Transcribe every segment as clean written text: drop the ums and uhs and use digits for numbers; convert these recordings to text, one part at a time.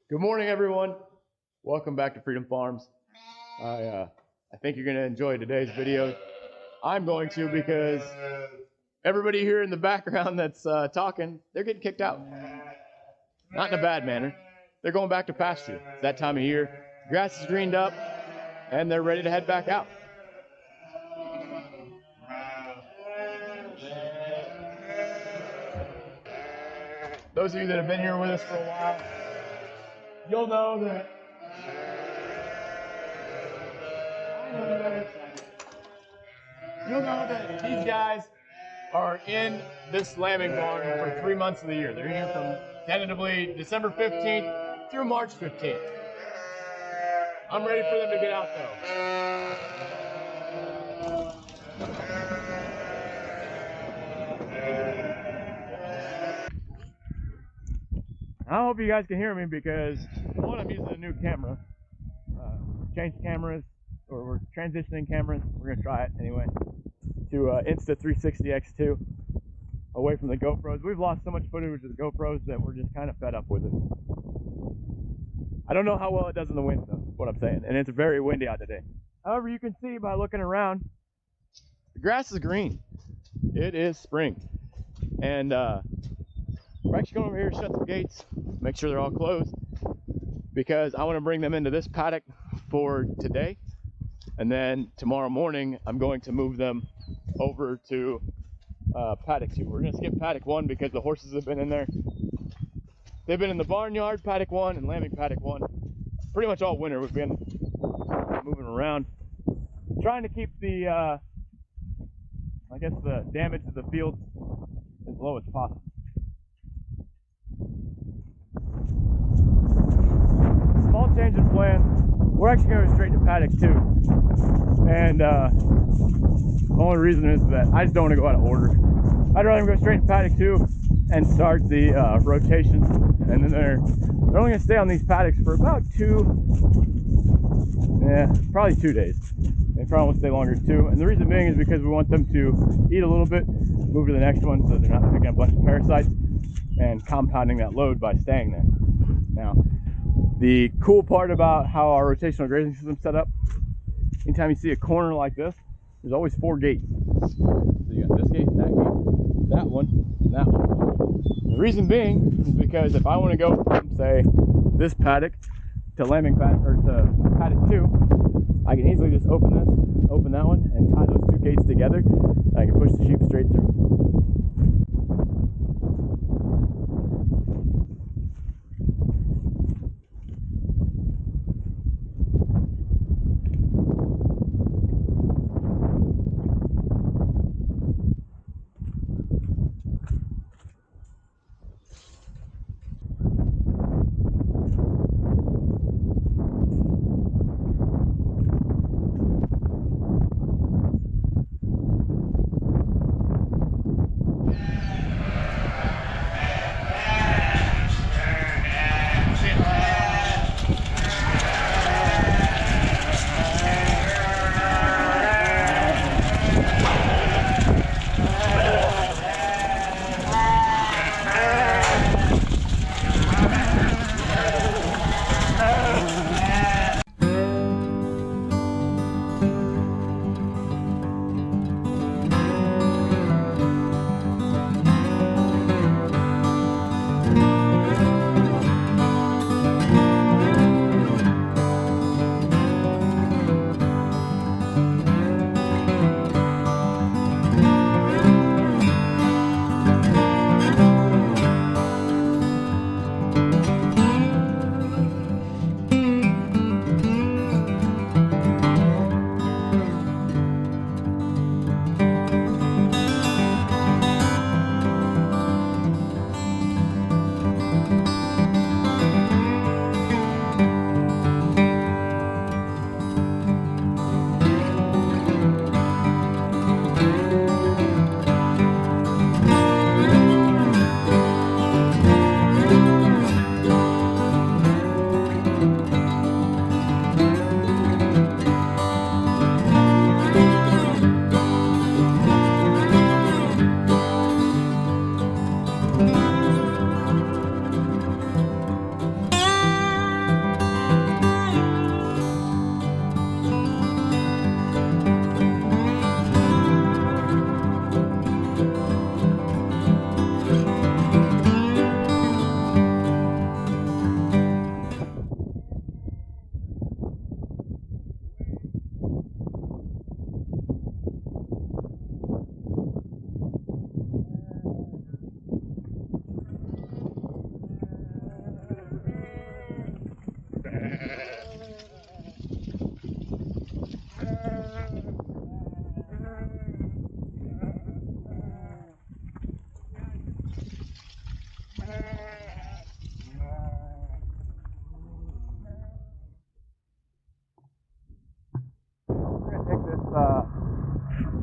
Good morning, everyone. Welcome back to Freedom Farms. I think you're going to enjoy today's video. I'm going to because everybody here in the background that's talking, they're getting kicked out. Not in a bad manner. They're going back to pasture. It's that time of year. Grass is greened up, and they're ready to head back out. Those of you that have been here with us for a while, you'll know that these guys are in this lambing barn for 3 months of the year. They're here from tentatively December 15th through March 15th. I'm ready for them to get out though. I hope you guys can hear me because, one, I'm using a new camera. Changed cameras, or we're transitioning cameras. We're going to try it anyway. To Insta360 X2, away from the GoPros. We've lost so much footage with the GoPros that we're just kind of fed up with it. I don't know how well it does in the wind, though, what I'm saying. And it's very windy out today. However, you can see by looking around, the grass is green. It is spring. And we're actually going over here to shut the gates, make sure they're all closed, because I want to bring them into this paddock for today. And then tomorrow morning, I'm going to move them over to paddock 2. We're going to skip paddock 1 because the horses have been in there. They've been in the barnyard, paddock 1, and lambing paddock 1. Pretty much all winter we've been moving around, trying to keep the, I guess, the damage to the field as low as possible. Small change in plan. We're actually going straight to paddock 2. And the only reason is that I just don't want to go out of order. I'd rather go straight to paddock 2 and start the rotation. And then they're only going to stay on these paddocks for about probably 2 days. They probably won't stay longer than 2. And the reason being is because we want them to eat a little bit, move to the next one so they're not picking up a bunch of parasites and compounding that load by staying there. Now, the cool part about how our rotational grazing system is set up, anytime you see a corner like this, there's always 4 gates. So you got this gate, that one, and that one. The reason being is because if I want to go from, say, this paddock to lambing paddock, or to paddock 2, I can easily just open this, open that one, and tie those 2 gates together, and I can push the sheep straight through.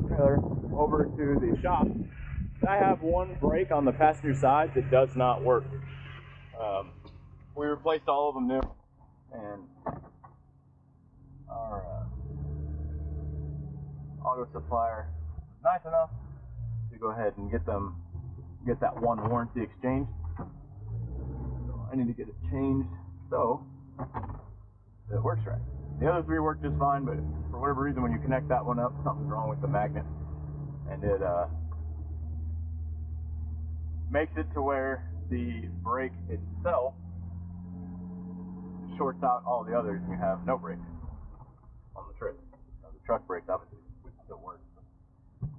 trailer over to the shop. I have one brake on the passenger side that does not work. We replaced all of them new, and our auto supplier was nice enough to go ahead and get that one warranty exchanged. So I need to get it changed so it works right. The other three work just fine, but for whatever reason, when you connect that one up, something's wrong with the magnet, and it makes it to where the brake itself shorts out all the others, and you have no brakes on the trailer. Now, the truck brakes obviously would still work. But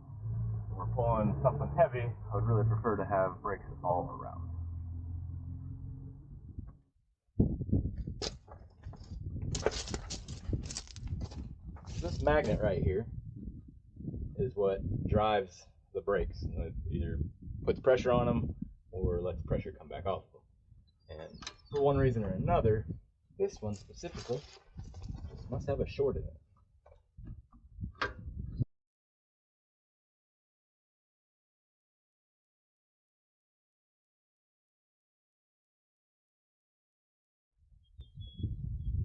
when we're pulling something heavy, I would really prefer to have brakes all around. This magnet right here is what drives the brakes. It either puts pressure on them or lets pressure come back off them. And for one reason or another, this one specifically just must have a short in it.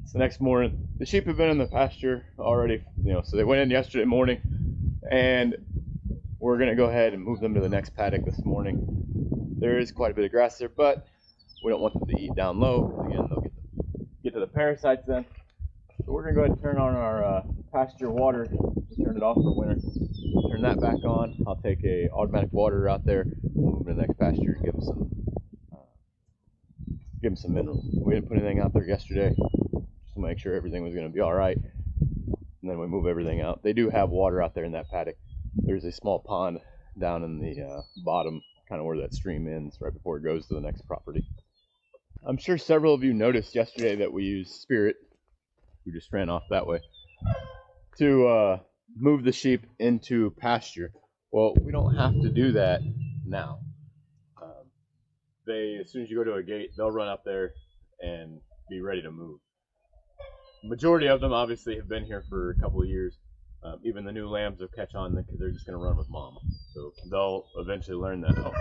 So the next morning, the sheep have been in the pasture already, so they went in yesterday morning, and we're gonna go ahead and move them to the next paddock this morning. There is quite a bit of grass there, but we don't want them to eat down low, because again, they'll get to the parasites then. So we're gonna go ahead and turn on our pasture water. We turned it off for winter. Turn that back on. I'll take a automatic water out there, move them to the next pasture, and give them some minerals. We didn't put anything out there yesterday, just to make sure everything was gonna be all right. And then we move everything out. They do have water out there in that paddock. There's a small pond down in the bottom, kind of where that stream ends, right before it goes to the next property. I'm sure several of you noticed yesterday that we used Spirit, who just ran off that way, to move the sheep into pasture. Well, we don't have to do that now. As soon as you go to a gate, they'll run up there and be ready to move. Majority of them obviously have been here for a couple of years. Even the new lambs will catch on because they're just going to run with mom. So they'll eventually learn that, oh,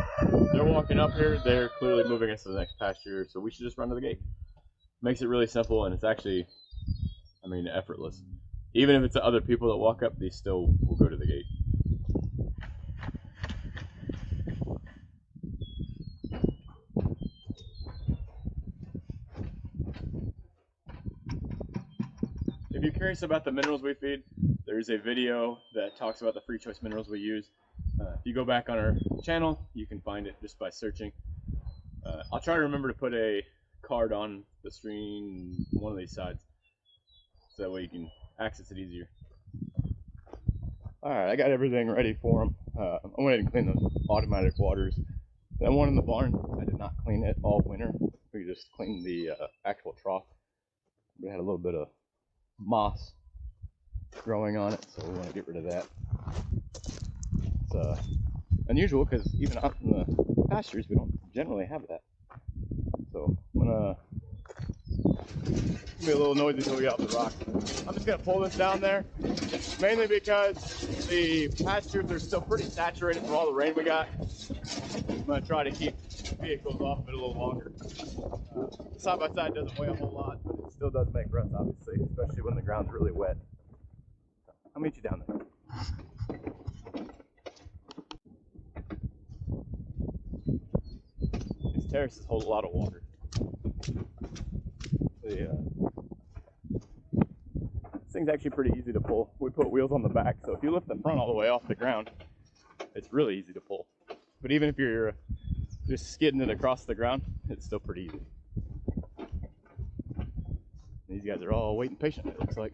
they're walking up here, they're clearly moving us to the next pasture, so we should just run to the gate. Makes it really simple, and it's actually, effortless. Even if it's the other people that walk up, they still will go to the gate. If you're curious about the minerals we feed, there's a video that talks about the free choice minerals we use. If you go back on our channel, you can find it just by searching. I'll try to remember to put a card on the screen, one of these sides, so that way you can access it easier. Alright, I got everything ready for them. I'm going to clean those automatic waters. That one in the barn, I did not clean it all winter. We just cleaned the actual trough. We had a little bit of moss growing on it, so we want to get rid of that. It's unusual because even out in the pastures we don't generally have that. So I'm gonna be a little noisy until we get out the rock. I'm just gonna pull this down there, mainly because the pastures are still pretty saturated from all the rain we got. I'm gonna try to keep vehicles off of it a little longer. Side by side doesn't weigh a whole lot, but it still does make ruts, obviously, especially when the ground's really wet. I'll meet you down there. These terraces hold a lot of water. This thing's actually pretty easy to pull. We put wheels on the back, so if you lift the front all the way off the ground, it's really easy to pull. But even if you're just skidding it across the ground, it's still pretty easy. These guys are all waiting patiently, it looks like.